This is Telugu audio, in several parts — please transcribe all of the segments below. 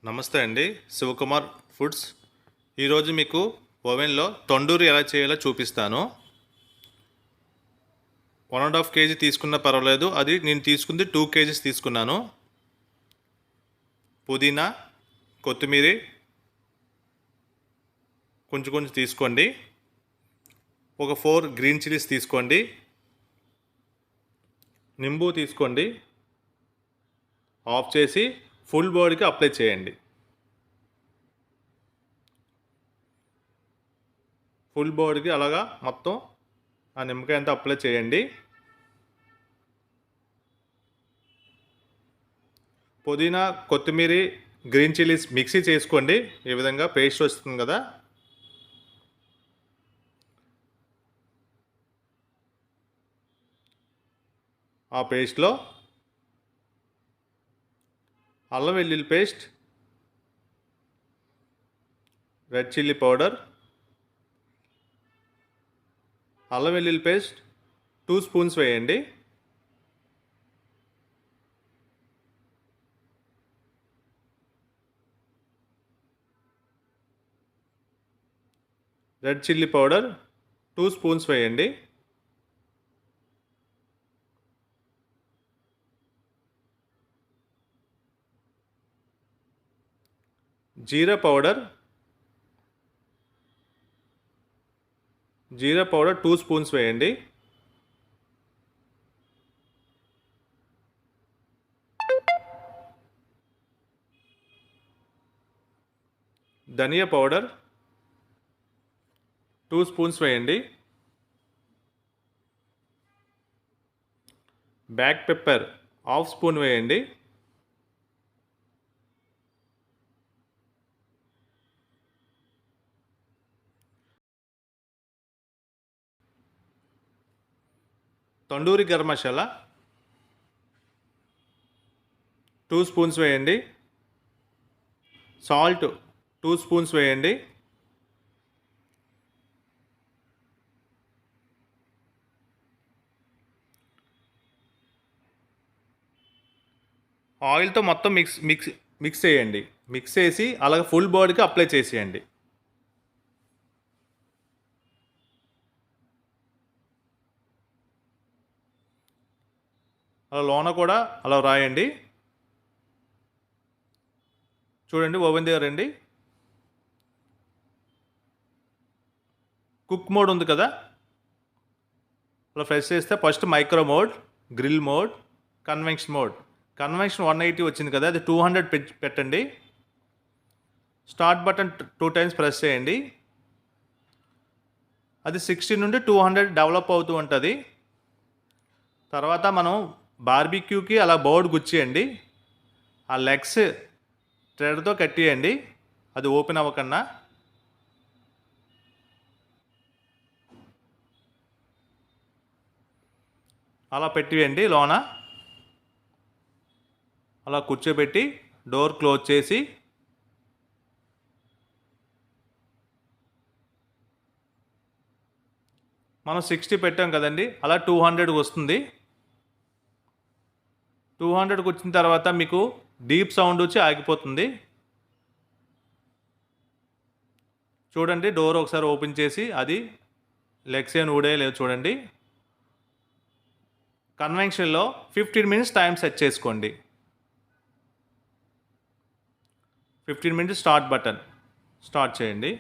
నమస్తే అండి. శివకుమార్ ఫుడ్స్. ఈరోజు మీకు ఓవెన్లో తండూరి ఎలా చేయాలో చూపిస్తాను. 1.5 కేజీ తీసుకున్నా పర్వాలేదు. అది నేను తీసుకుంది 2 కేజీస్ తీసుకున్నాను. పుదీనా, కొత్తిమీర కొంచెం కొంచెం తీసుకోండి. ఒక 4 గ్రీన్ చిల్లీస్ తీసుకోండి. నింబు తీసుకోండి. ఆఫ్ చేసి ఫుల్ బాడీకి అప్లై చేయండి. ఫుల్ బాడీకి అలాగా మొత్తం ఆ నిమ్మకాయ అంతా అప్లై చేయండి. పుదీనా, కొత్తిమీర, గ్రీన్ చిల్లీస్ మిక్సీ చేసుకోండి. ఈ విధంగా పేస్ట్ వస్తుంది కదా. ఆ పేస్ట్లో అల్లం వెల్లుల్లి పేస్ట్, రెడ్ చిల్లీ పౌడర్, అల్లం వెల్లుల్లి పేస్ట్ 2 స్పూన్స్ వేయండి. రెడ్ చిల్లీ పౌడర్ 2 స్పూన్స్ వేయండి. జీరా పౌడర్ 2 స్పూన్స్ వేయండి. ధనియా పౌడర్ 2 స్పూన్స్ వేయండి. బ్లాక్ పెప్పర్ హాఫ్ స్పూన్ వేయండి. తండూరి గరం మసాలా 2 స్పూన్స్ వేయండి. సాల్ట్ 2 స్పూన్స్ వేయండి. ఆయిల్తో మొత్తం మిక్స్ చేయండి. మిక్స్ చేసి అలాగే ఫుల్ బాడీకి అప్లై చేసేయండి. అలా లోన కూడా అలా రాయండి. చూడండి, ఓవెన్ దగ్గర రండి. కుక్ మోడ్ ఉంది కదా, అలా ప్రెస్ చేస్తే first micro mode, grill mode, convention mode. Convention 180 వచ్చింది కదా, అది 200 పెట్టండి. స్టార్ట్ బటన్ 2 టైమ్స్ ప్రెస్ చేయండి. అది 60 నుండి 200 డెవలప్ అవుతూ ఉంటుంది. తర్వాత మనం బార్బిక్యూకి అలా బోర్డు గుచ్చేయండి. ఆ లెగ్స్ థ్రెడ్తో కట్టేయండి, అది ఓపెన్ అవ్వకన్నా. అలా పెట్టివేయండి లోన. అలా కూర్చోబెట్టి డోర్ క్లోజ్ చేసి మనం 60 పెట్టాం కదండి, అలా 200కి వస్తుంది. 200కి వచ్చిన తర్వాత మీకు డీప్ సౌండ్ వచ్చి ఆగిపోతుంది. చూడండి, డోర్ ఒకసారి ఓపెన్ చేసి అది లెగ్స్ ఏం ఊడే లేవు చూడండి. కన్వెన్షన్లో 15 మినిట్స్ టైం సెట్ చేసుకోండి. 15 మినిట్స్ స్టార్ట్ బటన్ స్టార్ట్ చేయండి.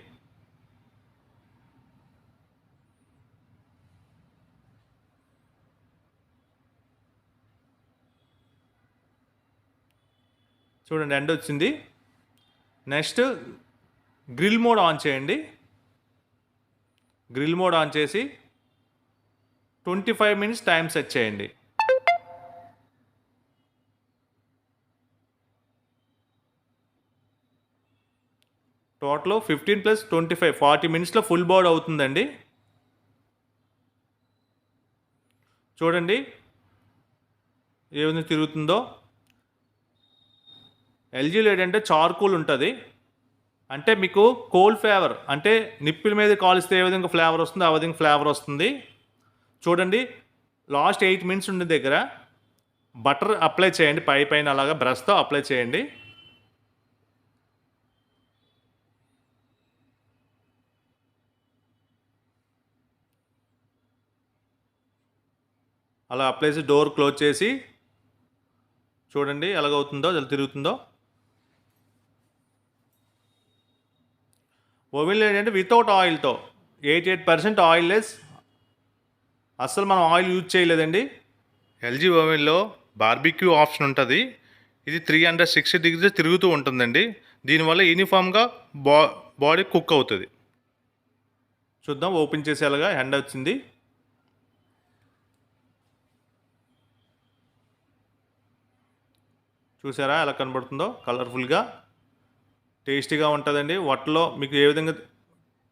చూడండి, ఎండ్ వచ్చింది. నెక్స్ట్ గ్రిల్ మోడ్ ఆన్ చేయండి. గ్రిల్ మోడ్ ఆన్ చేసి 25 మినిట్స్ టైం సెట్ చేయండి. టోటల్ 15 + 25 40 మినిట్స్లో ఫుల్ బోర్డ్ అవుతుందండి. చూడండి ఏ విధంగా తిరుగుతుందో. ఎల్జీలో ఏంటంటే చార్కోల్ ఉంటుంది, అంటే మీకు కోల్ ఫ్లేవర్, అంటే నిప్పుల మీద కాలిస్తే ఏ విధంగా ఫ్లేవర్ వస్తుందో ఆ విధంగా ఫ్లేవర్ వస్తుంది. చూడండి, లాస్ట్ 8 మినిట్స్ ఉండే దగ్గర బటర్ అప్లై చేయండి. పైన అలాగా బ్రష్తో అప్లై చేయండి. అలా అప్లై చేసి డోర్ క్లోజ్ చేసి చూడండి ఎలాగవుతుందో, ఎలా తిరుగుతుందో. ఓవెన్లో ఏంటంటే వితౌట్ ఆయిల్తో 88% ఆయిల్ లెస్. అస్సలు మనం ఆయిల్ యూజ్ చేయలేదండి. ఎల్జీ ఓవెన్లో బార్బిక్యూ ఆప్షన్ ఉంటుంది. ఇది 360 డిగ్రీస్ తిరుగుతూ ఉంటుందండి. దీనివల్ల యూనిఫామ్గా బాడీ కుక్ అవుతుంది. చూద్దాం ఓపెన్ చేసేలాగా ఎండ వచ్చింది. చూసారా ఎలా కనబడుతుందో, కలర్ఫుల్గా టేస్టీగా ఉంటుందండి. వాటిలో మీకు ఏ విధంగా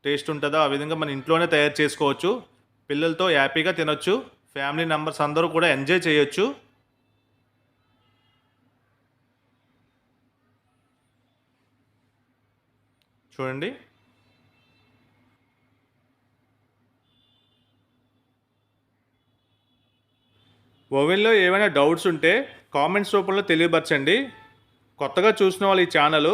టేస్ట్ ఉంటుందో ఆ విధంగా మన ఇంట్లోనే తయారు చేసుకోవచ్చు. పిల్లలతో హ్యాపీగా తినొచ్చు. ఫ్యామిలీ మెంబర్స్ అందరూ కూడా ఎంజాయ్ చేయొచ్చు. చూడండి. ఓవెన్లో ఏమైనా డౌట్స్ ఉంటే కామెంట్స్ రూపంలో తెలియపరచండి. కొత్తగా చూసిన వాళ్ళు ఈ ఛానల్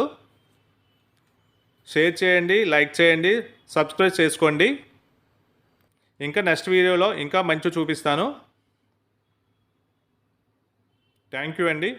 షేర్ చేయండి, లైక్ చేయండి, సబ్స్క్రైబ్ చేసుకోండి. ఇంకా నెక్స్ట్ వీడియోలో ఇంకా మంచి చూపిస్తాను. థ్యాంక్ యూ అండి.